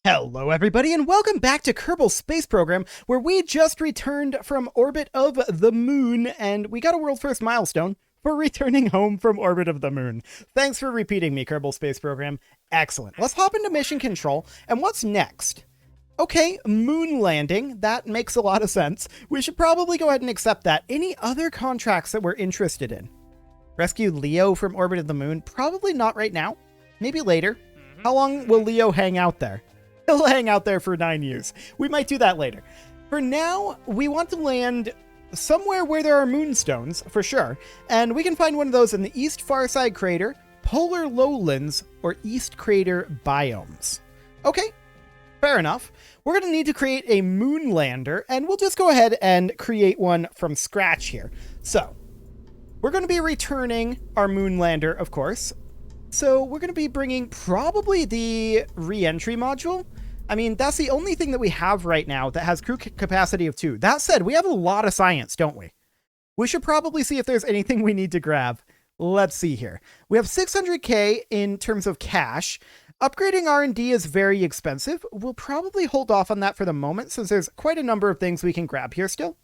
Hello everybody and welcome back to Kerbal Space Program, where we just returned from orbit of the moon and we got a world first milestone for returning home from orbit of the moon. Thanks for repeating me, Kerbal Space Program. Excellent. Let's hop into mission control, and what's next? Okay, moon landing. That makes a lot of sense. We should probably go ahead and accept that. Any other contracts that we're interested in? Rescue Leo from orbit of the moon? Probably not right now. Maybe later. How long will Leo hang out there? He'll hang out there for 9 years. We might do that later. For now, we want to land somewhere where there are moonstones, for sure. And we can find one of those in the East Farside Crater, Polar Lowlands, or East Crater biomes. Okay, fair enough. We're going to need to create a moon lander, and we'll just go ahead and create one from scratch here. So, we're going to be returning our moon lander, of course. So we're going to be bringing probably the re-entry module. I mean, that's the only thing that we have right now that has crew capacity of 2. That said, we have a lot of science, don't we? We should probably see if there's anything we need to grab. Let's see here. We have 600k in terms of cash. Upgrading R&D is very expensive. We'll probably hold off on that for the moment since there's quite a number of things we can grab here still.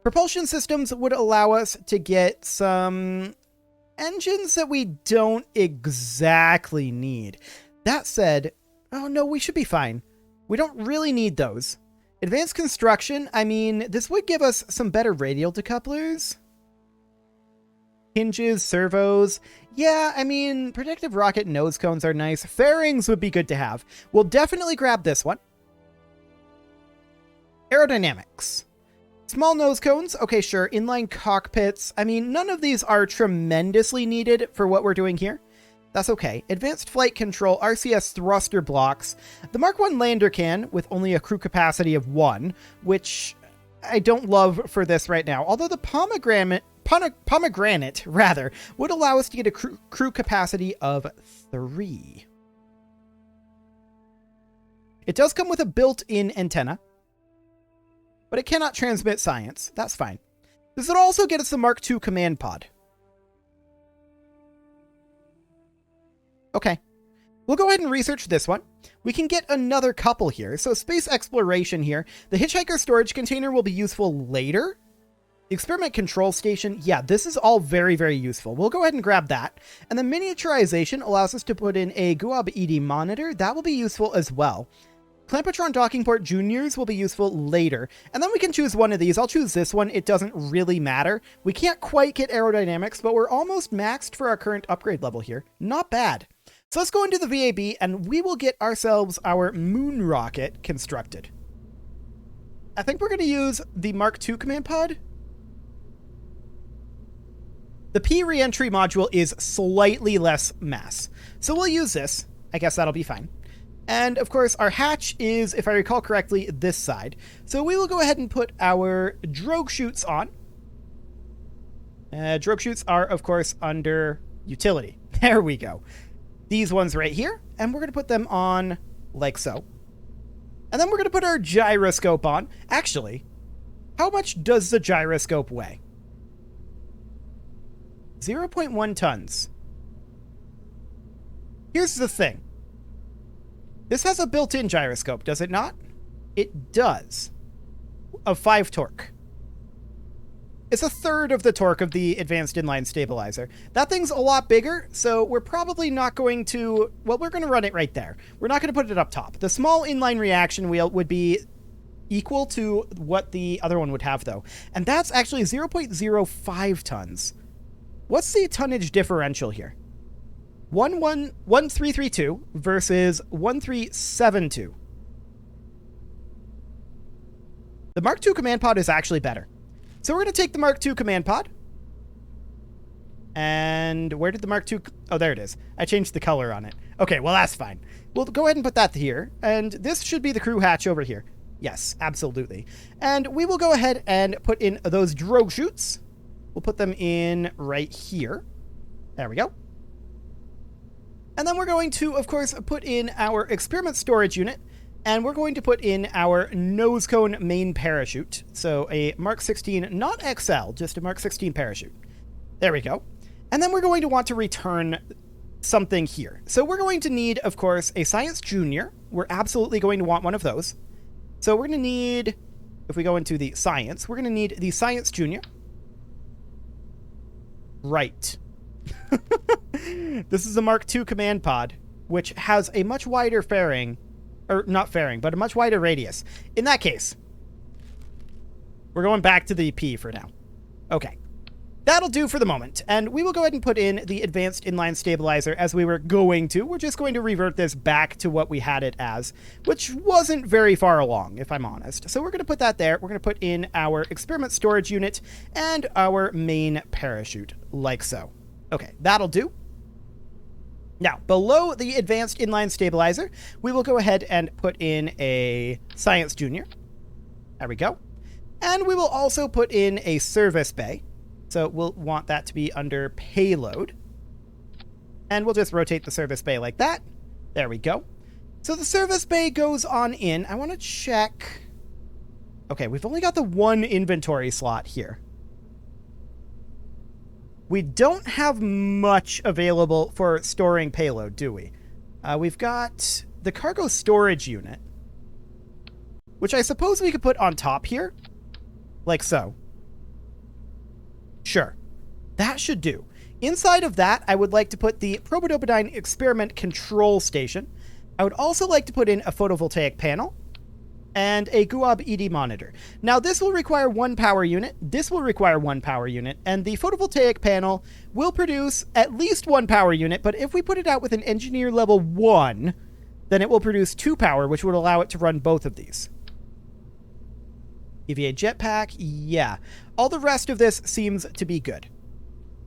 Propulsion systems would allow us to get some engines that we don't exactly need. That said, oh no, we should be fine. We don't really need those. Advanced construction, I mean, this would give us some better radial decouplers. Hinges, servos. Yeah, I mean, protective rocket nose cones are nice. Fairings would be good to have. We'll definitely grab this one. Aerodynamics. Small nose cones, okay, sure. Inline cockpits. I mean, none of these are tremendously needed for what we're doing here. That's okay. Advanced flight control, RCS thruster blocks. The Mark 1 lander can, with only a crew capacity of 1, which I don't love for this right now. Although the pomegranate would allow us to get a crew capacity of 3. It does come with a built-in antenna, but it cannot transmit science. That's fine. This would also get us the Mark II command pod. Okay. We'll go ahead and research this one. We can get another couple here. So space exploration here. The hitchhiker storage container will be useful later. The experiment control station. Yeah, this is all very, very useful. We'll go ahead and grab that. And the miniaturization allows us to put in a Guab ED monitor. That will be useful as well. Clampotron docking port juniors will be useful later. And then we can choose one of these. I'll choose this one. It doesn't really matter. We can't quite get aerodynamics, but we're almost maxed for our current upgrade level here. Not bad. So let's go into the VAB and we will get ourselves our moon rocket constructed. I think we're going to use the Mark II command pod. The P re-entry module is slightly less mass. So we'll use this. I guess that'll be fine. And of course, our hatch is, if I recall correctly, this side. So we will go ahead and put our drogue chutes on. Drogue chutes are, of course, under utility. There we go. These ones right here. And we're going to put them on like so. And then we're going to put our gyroscope on. Actually, how much does the gyroscope weigh? 0.1 tons. Here's the thing. This has a built-in gyroscope, does it not? It does. Of 5 torque. It's a third of the torque of the advanced inline stabilizer. That thing's a lot bigger, so we're probably not going to... Well, we're going to run it right there. We're not going to put it up top. The small inline reaction wheel would be equal to what the other one would have, though. And that's actually 0.05 tons. What's the tonnage differential here? 1332 versus 1372. The Mark II command pod is actually better. So we're going to take the Mark II command pod. And where did the Mark II... Oh, there it is. I changed the color on it. Okay, well, that's fine. We'll go ahead and put that here. And this should be the crew hatch over here. Yes, absolutely. And we will go ahead and put in those drogue chutes. We'll put them in right here. There we go. And then we're going to, of course, put in our experiment storage unit, and we're going to put in our nose cone main parachute. So a Mark 16, not XL, just a Mark 16 parachute. There we go. And then we're going to want to return something here. So we're going to need, of course, a Science Junior. We're absolutely going to want one of those. So we're going to need, if we go into the Science, we're going to need the Science Junior. Right. This is a Mark II command pod, which has a much wider fairing, or not fairing, but a much wider radius. In that case, we're going back to the P for now. Okay. That'll do for the moment, and we will go ahead and put in the advanced inline stabilizer as we were going to. We're just going to revert this back to what we had it as, which wasn't very far along, if I'm honest. So we're going to put that there. We're going to put in our experiment storage unit and our main parachute, like so. Okay, that'll do. Now, below the advanced inline stabilizer, we will go ahead and put in a Science Junior. There we go. And we will also put in a service bay. So we'll want that to be under payload. And we'll just rotate the service bay like that. There we go. So the service bay goes on in. I want to check. Okay, we've only got the one inventory slot here. We don't have much available for storing payload, do we? We've got the cargo storage unit, which I suppose we could put on top here, like so. Sure, that should do. Inside of that, I would like to put the Probodopodyne Experiment Control Station. I would also like to put in a photovoltaic panel and a GUAB ED monitor. Now, this will require one power unit, this will require one power unit, and the photovoltaic panel will produce at least one power unit, but if we put it out with an engineer level 1, then it will produce 2 power, which would allow it to run both of these. EVA jetpack, yeah. All the rest of this seems to be good.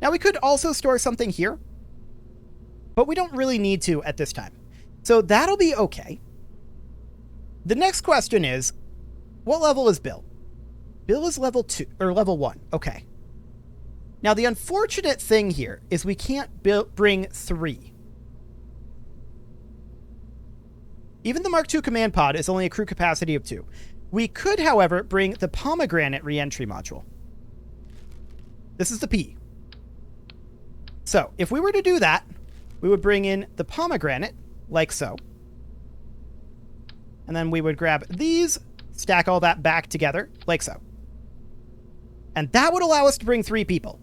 Now, we could also store something here, but we don't really need to at this time. So that'll be okay. The next question is, what level is Bill? Bill is level 2, or level 1. Okay. Now, the unfortunate thing here is we can't bring 3. Even the Mark II command pod is only a crew capacity of 2. We could, however, bring the pomegranate reentry module. This is the P. So, if we were to do that, we would bring in the pomegranate, like so. And then we would grab these, stack all that back together, like so. And that would allow us to bring 3 people.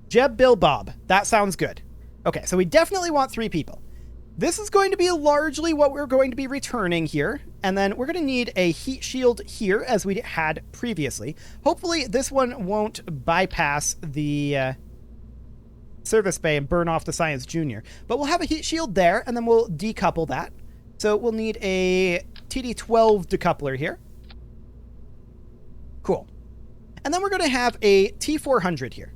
Jeb, Bill, Bob. That sounds good. Okay, so we definitely want 3 people. This is going to be largely what we're going to be returning here. And then we're going to need a heat shield here, as we had previously. Hopefully, this one won't bypass the service bay and burn off the Science Junior. But we'll have a heat shield there, and then we'll decouple that. So we'll need a TD12 decoupler here. Cool. And then we're going to have a T400 here.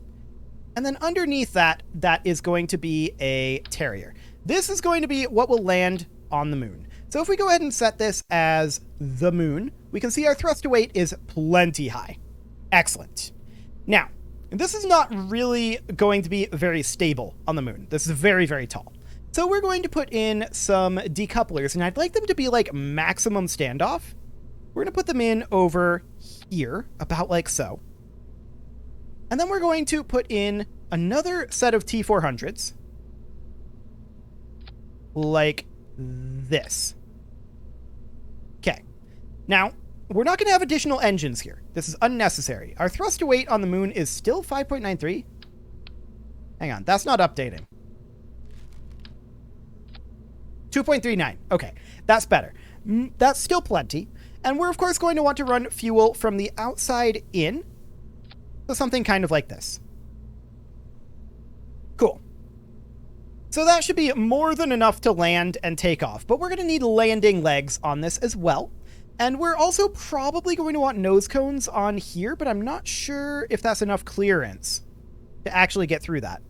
And then underneath that, that is going to be a Terrier. This is going to be what will land on the moon. So if we go ahead and set this as the moon, we can see our thrust to weight is plenty high. Excellent. Now, this is not really going to be very stable on the moon. This is very, very tall. So we're going to put in some decouplers, and I'd like them to be like maximum standoff. We're going to put them in over here, about like so. And then we're going to put in another set of T400s. Like this. Okay. Now, we're not going to have additional engines here. This is unnecessary. Our thrust to weight on the moon is still 5.93. Hang on, that's not updating. 2.39. Okay, that's better. That's still plenty. And we're, of course, going to want to run fuel from the outside in. So something kind of like this. Cool. So that should be more than enough to land and take off. But we're going to need landing legs on this as well. And we're also probably going to want nose cones on here, but I'm not sure if that's enough clearance to actually get through that.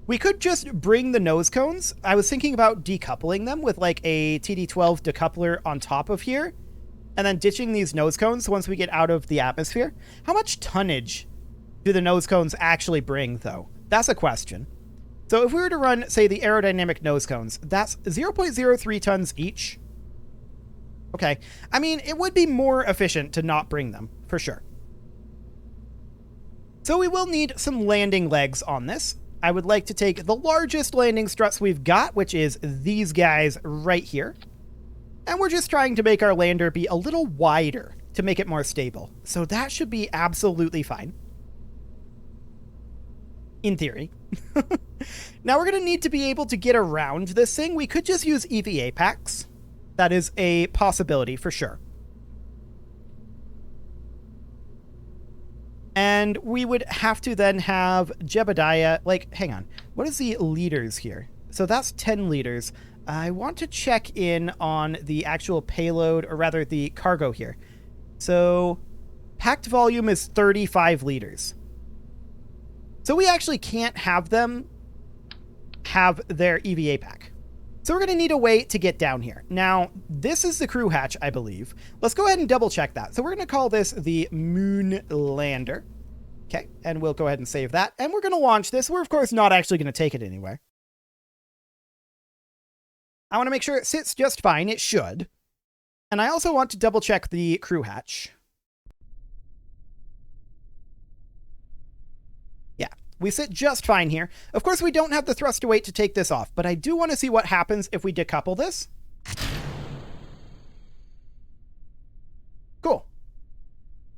We could just bring the nose cones. I was thinking about decoupling them with like a TD12 decoupler on top of here, and then ditching these nose cones once we get out of the atmosphere. How much tonnage do the nose cones actually bring, though? That's a question. So if we were to run, say, the aerodynamic nose cones, that's 0.03 tons each. Okay. I mean, it would be more efficient to not bring them, for sure. So we will need some landing legs on this. I would like to take the largest landing struts we've got, which is these guys right here. And we're just trying to make our lander be a little wider to make it more stable. So that should be absolutely fine. In theory. Now we're going to need to be able to get around this thing. We could just use EVA packs. That is a possibility for sure. And we would have to then have Jebediah, like, hang on. What is the liters here? So that's 10 liters. I want to check in on the actual payload, or rather the cargo here. So packed volume is 35 liters. So we actually can't have them have their EVA pack. So we're going to need a way to get down here. Now, this is the crew hatch, I believe. Let's go ahead and double check that. So we're going to call this the Moon Lander. Okay, and we'll go ahead and save that. And we're going to launch this. We're, of course, not actually going to take it anywhere. I want to make sure it sits just fine. It should. And I also want to double check the crew hatch. We sit just fine here. Of course, we don't have the thruster weight to take this off, but I do want to see what happens if we decouple this. Cool.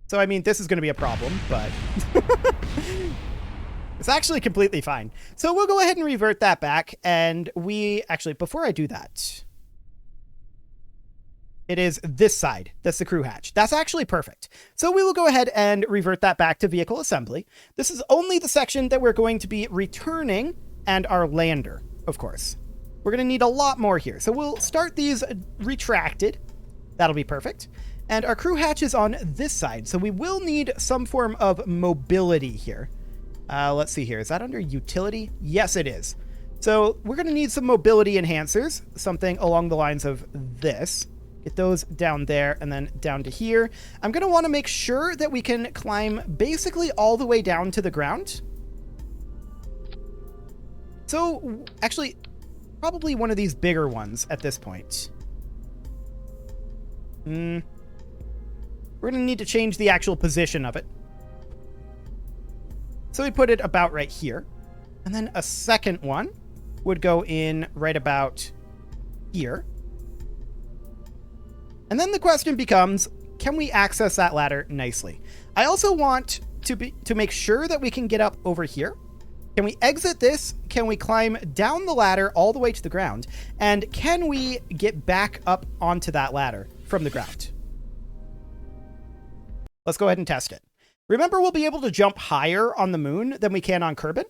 So, I mean, this is going to be a problem, but it's actually completely fine. So we'll go ahead and revert that back, and we actually, before I do that, it is this side. That's the crew hatch. That's actually perfect. So we will go ahead and revert that back to vehicle assembly. This is only the section that we're going to be returning and our lander, of course. We're going to need a lot more here. So we'll start these retracted. That'll be perfect. And our crew hatch is on this side. So we will need some form of mobility here. Let's see here. Is that under utility? Yes, it is. So we're going to need some mobility enhancers, something along the lines of this. Get those down there and then down to here. I'm going to want to make sure that we can climb basically all the way down to the ground. So, actually, probably one of these bigger ones at this point. We're going to need to change the actual position of it. So we put it about right here. And then a second one would go in right about here. And then the question becomes, can we access that ladder nicely? I also want to make sure that we can get up over here. Can we exit this? Can we climb down the ladder all the way to the ground? And can we get back up onto that ladder from the ground? Let's go ahead and test it. Remember, we'll be able to jump higher on the moon than we can on Kerbal.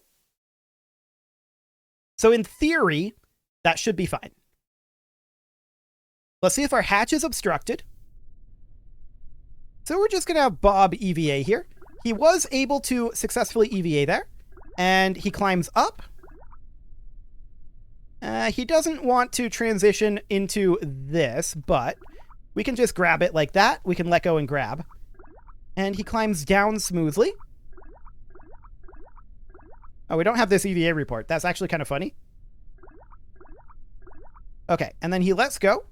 So in theory, that should be fine. Let's see if our hatch is obstructed. So we're just going to have Bob EVA here. He was able to successfully EVA there. And he climbs up. He doesn't want to transition into this, but we can just grab it like that. We can let go and grab. And he climbs down smoothly. Oh, we don't have this EVA report. That's actually kind of funny. Okay, and then he lets go.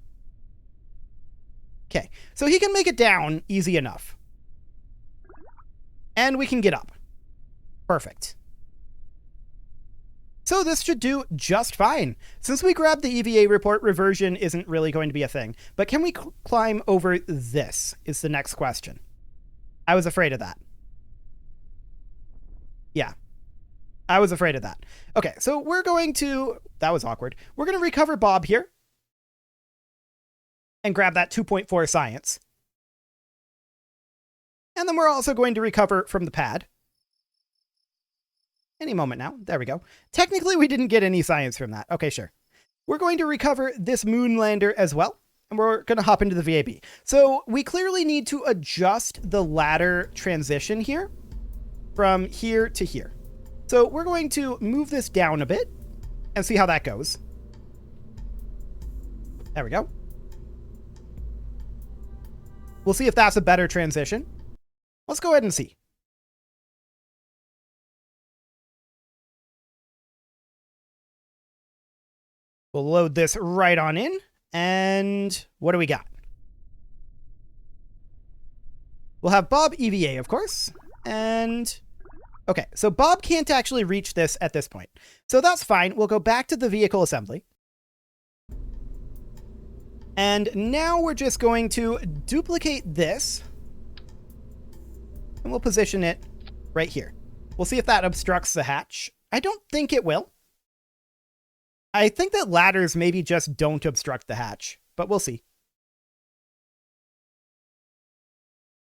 Okay, so he can make it down easy enough. And we can get up. Perfect. So this should do just fine. Since we grabbed the EVA report, reversion isn't really going to be a thing. But can we climb over this is the next question. I was afraid of that. Yeah, I was afraid of that. Okay, so we're going to... That was awkward. We're going to recover Bob here. And grab that 2.4 science. And then we're also going to recover from the pad. Any moment now. There we go. Technically, we didn't get any science from that. Okay, sure. We're going to recover this Moonlander as well. And we're going to hop into the VAB. So we clearly need to adjust the ladder transition here. From here to here. So we're going to move this down a bit. And see how that goes. There we go. We'll see if that's a better transition. Let's go ahead and see. We'll load this right on in. And what do we got? We'll have Bob EVA, of course. And, Okay, so Bob can't actually reach this at this point. So that's fine. We'll go back to the vehicle assembly. And now we're just going to duplicate this. And we'll position it right here. We'll see if that obstructs the hatch. I don't think it will. I think that ladders maybe just don't obstruct the hatch, but we'll see.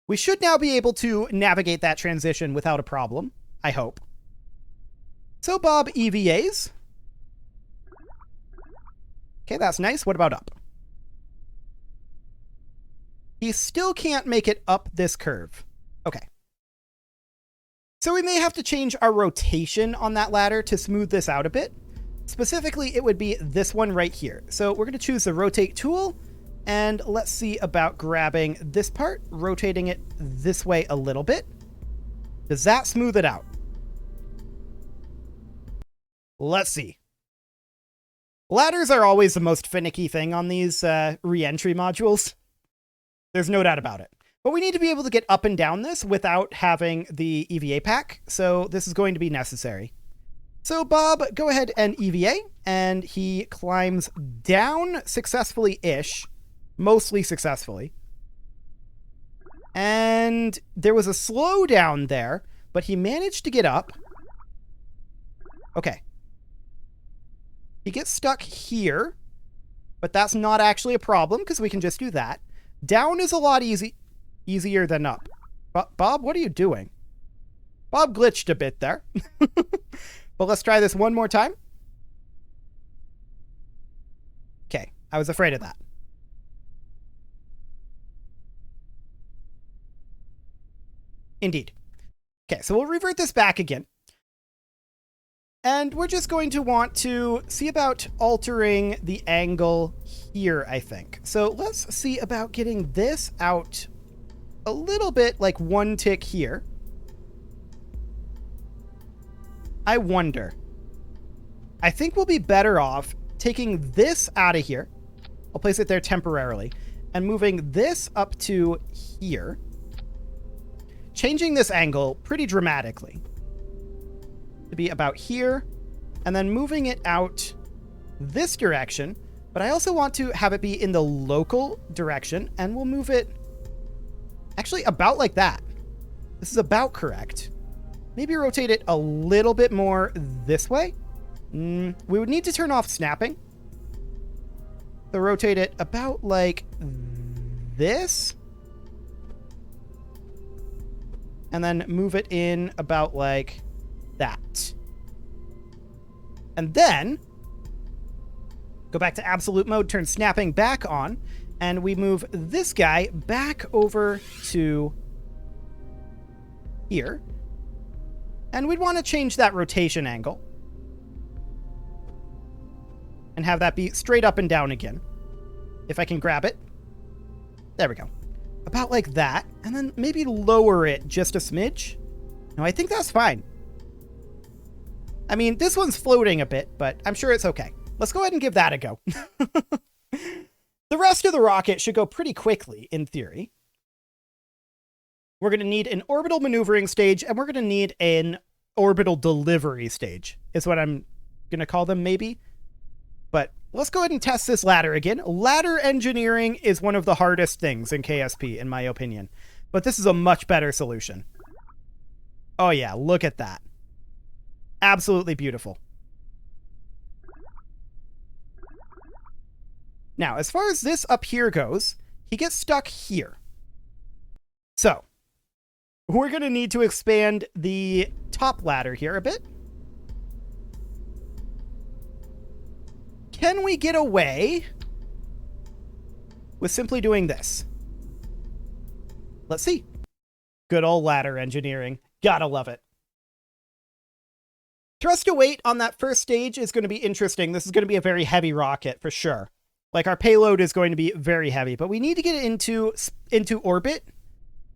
We should now be able to navigate that transition without a problem, I hope. So Bob EVAs. Okay, that's nice. What about up? He still can't make it up this curve. Okay. So we may have to change our rotation on that ladder to smooth this out a bit. Specifically, it would be this one right here. So we're going to choose the rotate tool, and let's see about grabbing this part, rotating it this way a little bit. Does that smooth it out? Let's see. Ladders are always the most finicky thing on these re-entry modules. There's no doubt about it. But we need to be able to get up and down this without having the EVA pack, so this is going to be necessary. So Bob, go ahead and EVA, and he climbs down successfully-ish, mostly successfully. And there was a slowdown there, but he managed to get up. Okay. He gets stuck here, but that's not actually a problem because we can just do that. Down is a lot easier than up. Bob, what are you doing? Bob glitched a bit there. But let's try this one more time. Okay, I was afraid of that. Indeed. Okay, so we'll revert this back again. And we're just going to want to see about altering the angle here, I think. So let's see about getting this out a little bit, like one tick here. I wonder. I think we'll be better off taking this out of here. I'll place it there temporarily. And moving this up to here. Changing this angle pretty dramatically. To be about here, and then moving it out this direction, but I also want to have it be in the local direction, and we'll move it actually about like that. This is about correct. Maybe rotate it a little bit more this way. We would need to turn off snapping. So rotate it about like this. And then move it in about like that. And then go back to absolute mode, turn snapping back on, and we move this guy back over to here. And we'd want to change that rotation angle and have that be straight up and down again. If I can grab it. There we go. About like that. And then maybe lower it just a smidge. No, I think that's fine. I mean, this one's floating a bit, but I'm sure it's okay. Let's go ahead and give that a go. The rest of the rocket should go pretty quickly, in theory. We're going to need an orbital maneuvering stage, and we're going to need an orbital delivery stage, is what I'm going to call them, maybe. But let's go ahead and test this ladder again. Ladder engineering is one of the hardest things in KSP, in my opinion. But this is a much better solution. Oh yeah, look at that. Absolutely beautiful. Now, as far as this up here goes, he gets stuck here. So, we're going to need to expand the top ladder here a bit. Can we get away with simply doing this? Let's see. Good old ladder engineering. Gotta love it. Thrust to weight on that first stage is going to be interesting. This is going to be a very heavy rocket for sure. Like, our payload is going to be very heavy, but we need to get it into orbit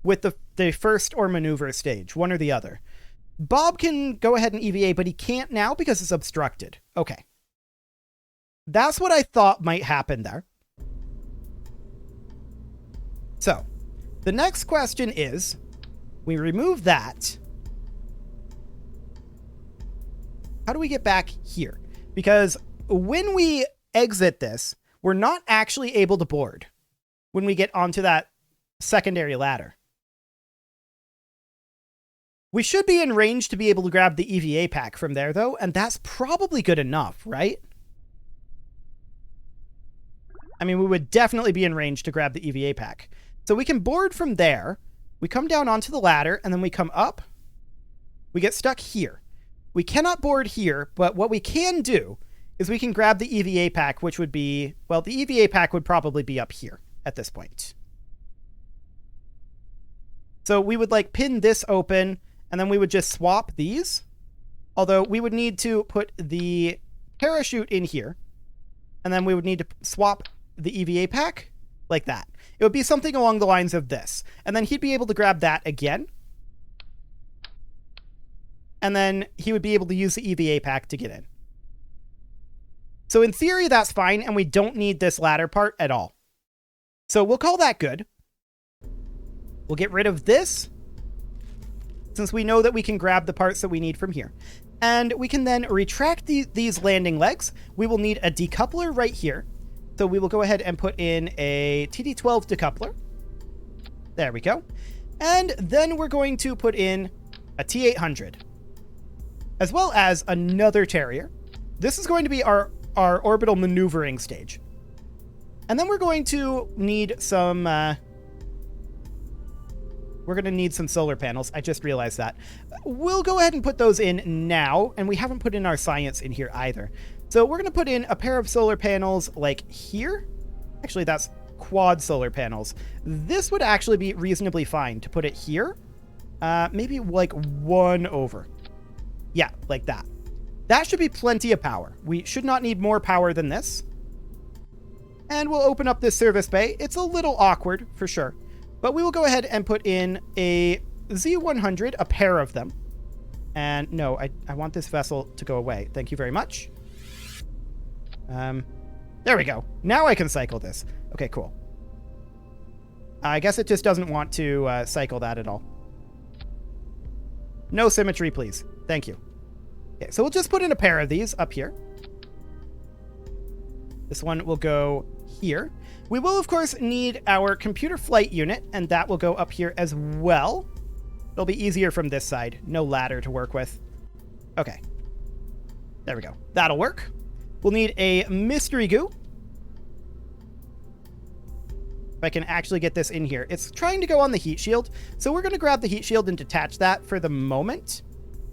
with the first or maneuver stage, one or the other. Bob can go ahead and EVA, but he can't now because it's obstructed. Okay. That's what I thought might happen there. So, the next question is, we remove that, how do we get back here? Because when we exit this, we're not actually able to board when we get onto that secondary ladder. We should be in range to be able to grab the EVA pack from there, though, and that's probably good enough, right? I mean, we would definitely be in range to grab the EVA pack. So we can board from there. We come down onto the ladder, and then we come up. We get stuck here. We cannot board here, but what we can do is we can grab the EVA pack, which would be, well, the EVA pack would probably be up here at this point. So we would like pin this open, and then we would just swap these. Although we would need to put the parachute in here, and then we would need to swap the EVA pack like that. It would be something along the lines of this. And then he'd be able to grab that again. And then he would be able to use the EVA pack to get in. So in theory, that's fine, and we don't need this ladder part at all. So we'll call that good. We'll get rid of this, since we know that we can grab the parts that we need from here. And we can then retract these landing legs. We will need a decoupler right here. So we will go ahead and put in a TD12 decoupler. There we go. And then we're going to put in a T800, as well as another Terrier. This is going to be our orbital maneuvering stage. And then we're going to need some... We're going to need some solar panels. I just realized that. We'll go ahead and put those in now, and we haven't put in our science in here either. So we're going to put in a pair of solar panels like here. Actually, that's quad solar panels. This would actually be reasonably fine to put it here. Maybe like one over. Yeah, like that. That should be plenty of power. We should not need more power than this. And we'll open up this service bay. It's a little awkward, for sure. But we will go ahead and put in a Z100, a pair of them. And no, I want this vessel to go away. Thank you very much. There we go. Now I can cycle this. Okay, cool. I guess it just doesn't want to cycle that at all. No symmetry, please. Thank you. Okay, so we'll just put in a pair of these up here. This one will go here. We will, of course, need our computer flight unit, and that will go up here as well. It'll be easier from this side. No ladder to work with. Okay. There we go. That'll work. We'll need a mystery goo. If I can actually get this in here. It's trying to go on the heat shield, so we're going to grab the heat shield and detach that for the moment.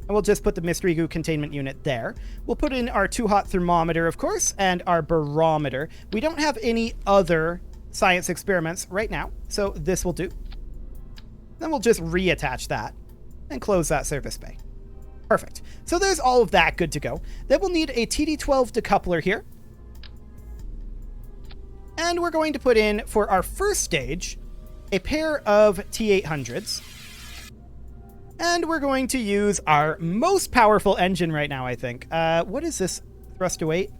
And we'll just put the mystery goo containment unit there. We'll put in our too hot thermometer, of course, and our barometer. We don't have any other science experiments right now, so this will do. Then we'll just reattach that and close that service bay. Perfect. So there's all of that good to go. Then we'll need a TD12 decoupler here. And we're going to put in, for our first stage, a pair of T800s. And we're going to use our most powerful engine right now, I think. What is this thrust to weight?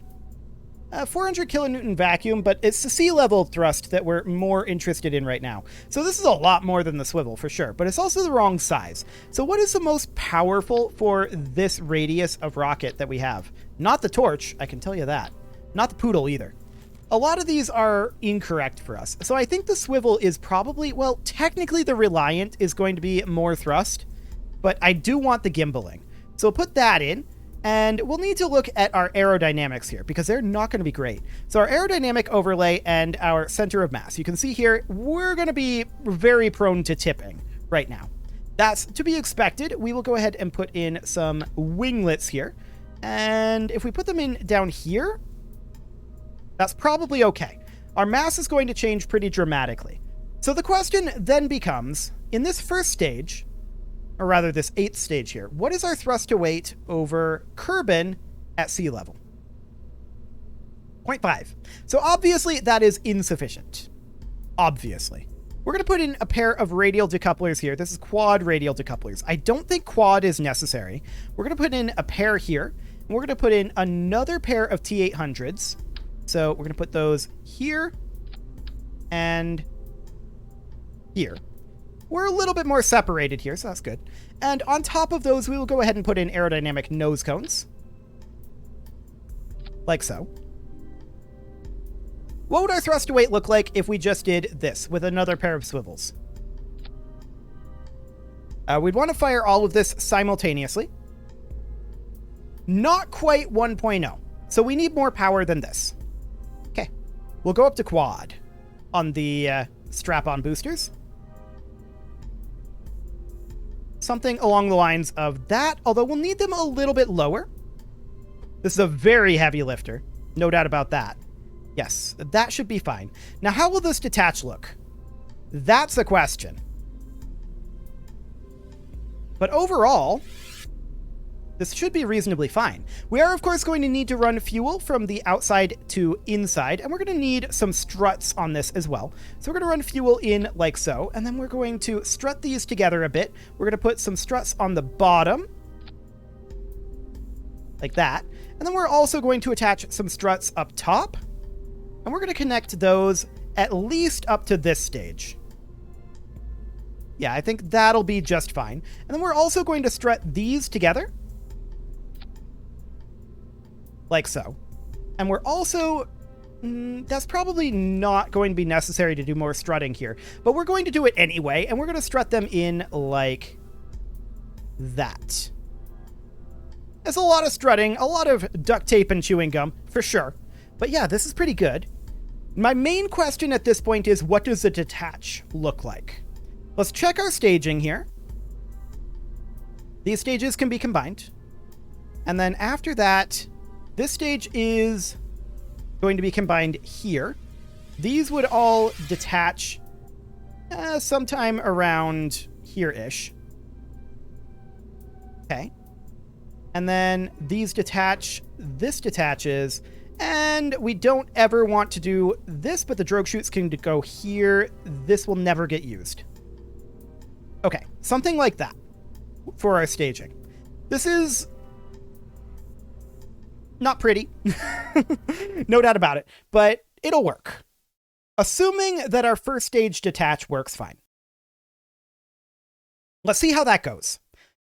400 kilonewton vacuum, but it's the sea level thrust that we're more interested in right now. So this is a lot more than the swivel, for sure, but it's also the wrong size. So what is the most powerful for this radius of rocket that we have? Not the torch, I can tell you that. Not the poodle either. A lot of these are incorrect for us. So I think the swivel is probably, well, technically the Reliant is going to be more thrust, but I do want the gimbaling. So we'll put that in, and we'll need to look at our aerodynamics here, because they're not going to be great. So our aerodynamic overlay and our center of mass. You can see here, we're going to be very prone to tipping right now. That's to be expected. We will go ahead and put in some winglets here. And if we put them in down here, that's probably okay. Our mass is going to change pretty dramatically. So the question then becomes, in this first stage, or rather this 8th stage here, what is our thrust to weight over Kerbal at sea level? 0.5. So obviously that is insufficient. Obviously. We're going to put in a pair of radial decouplers here. This is quad radial decouplers. I don't think quad is necessary. We're going to put in a pair here, and we're going to put in another pair of T800s. So we're going to put those here and here. We're a little bit more separated here, so that's good. And on top of those, we will go ahead and put in aerodynamic nose cones. like so. What would our thrust to weight look like if we just did this with another pair of swivels? We'd want to fire all of this simultaneously. Not quite 1.0, so we need more power than this. Okay, we'll go up to quad on the strap-on boosters. Something along the lines of that, although we'll need them a little bit lower. This is a very heavy lifter, no doubt about that. Yes, that should be fine. Now, how will this detach look? That's the question. But overall, this should be reasonably fine. We are, of course, going to need to run fuel from the outside to inside, and we're going to need some struts on this as well. So we're going to run fuel in like so, and then we're going to strut these together a bit. We're going to put some struts on the bottom, like that. And then we're also going to attach some struts up top, and we're going to connect those at least up to this stage. Yeah, I think that'll be just fine. And then we're also going to strut these together, like so. And we're also... that's probably not going to be necessary to do more strutting here, but we're going to do it anyway, and we're going to strut them in like that. There's a lot of strutting, a lot of duct tape and chewing gum, for sure. But yeah, this is pretty good. My main question at this point is, what does the detach look like? Let's check our staging here. These stages can be combined. And then after that, this stage is going to be combined here. These would all detach sometime around here-ish. Okay. And then these detach, this detaches, and we don't ever want to do this, but the drogue chutes can go here. This will never get used. Okay, something like that for our staging. This is not pretty, no doubt about it, but it'll work. Assuming that our first stage detach works fine. Let's see how that goes.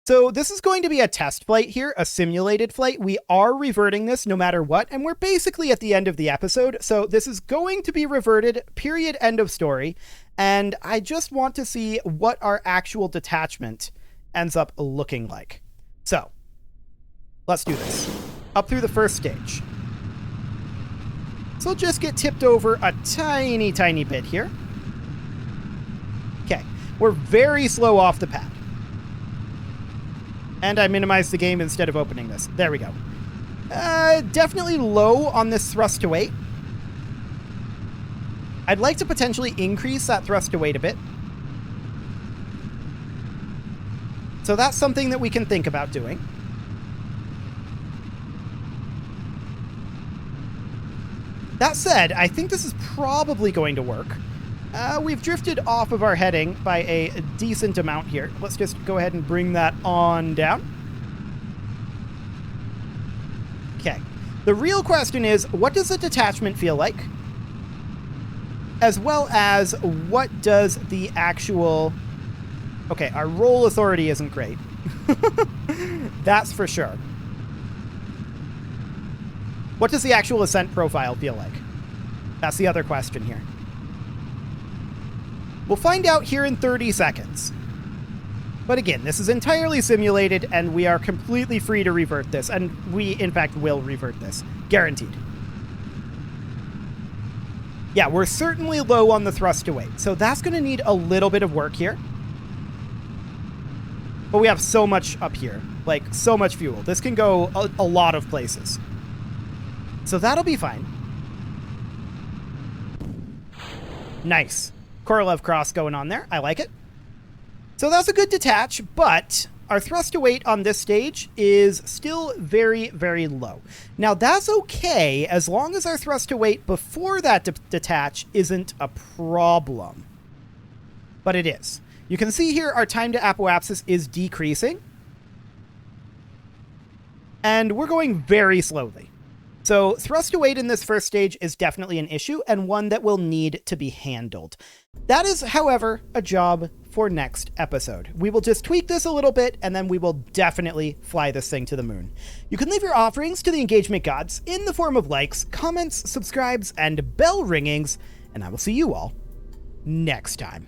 So this is going to be a test flight here, a simulated flight. We are reverting this no matter what, and we're basically at the end of the episode. So this is going to be reverted, period, end of story. And I just want to see what our actual detachment ends up looking like. So let's do this. Up through the first stage. So we'll just get tipped over a tiny, tiny bit here. Okay, we're very slow off the pad. And I minimized the game instead of opening this. There we go. Definitely low on this thrust to weight. I'd like to potentially increase that thrust to weight a bit. So that's something that we can think about doing. That said, I think this is probably going to work. We've drifted off of our heading by a decent amount here. Let's just go ahead and bring that on down. Okay. The real question is, what does the detachment feel like? As well as, what does the actual... Okay, our roll authority isn't great. That's for sure. What does the actual ascent profile feel like? That's the other question here. We'll find out here in 30 seconds. But again, this is entirely simulated, and we are completely free to revert this, and we, in fact, will revert this. Guaranteed. Yeah, we're certainly low on the thrust to weight, so that's going to need a little bit of work here. But we have so much up here, like, so much fuel. This can go a lot of places. So that'll be fine. Nice. Korolev cross going on there. I like it. So that's a good detach, but our thrust to weight on this stage is still very, very low. Now that's okay as long as our thrust to weight before that detach isn't a problem. But it is. You can see here our time to apoapsis is decreasing. And we're going very slowly. So thrust to weight in this first stage is definitely an issue and one that will need to be handled. That is, however, a job for next episode. We will just tweak this a little bit, and then we will definitely fly this thing to the moon. You can leave your offerings to the engagement gods in the form of likes, comments, subscribes, and bell ringings, and I will see you all next time.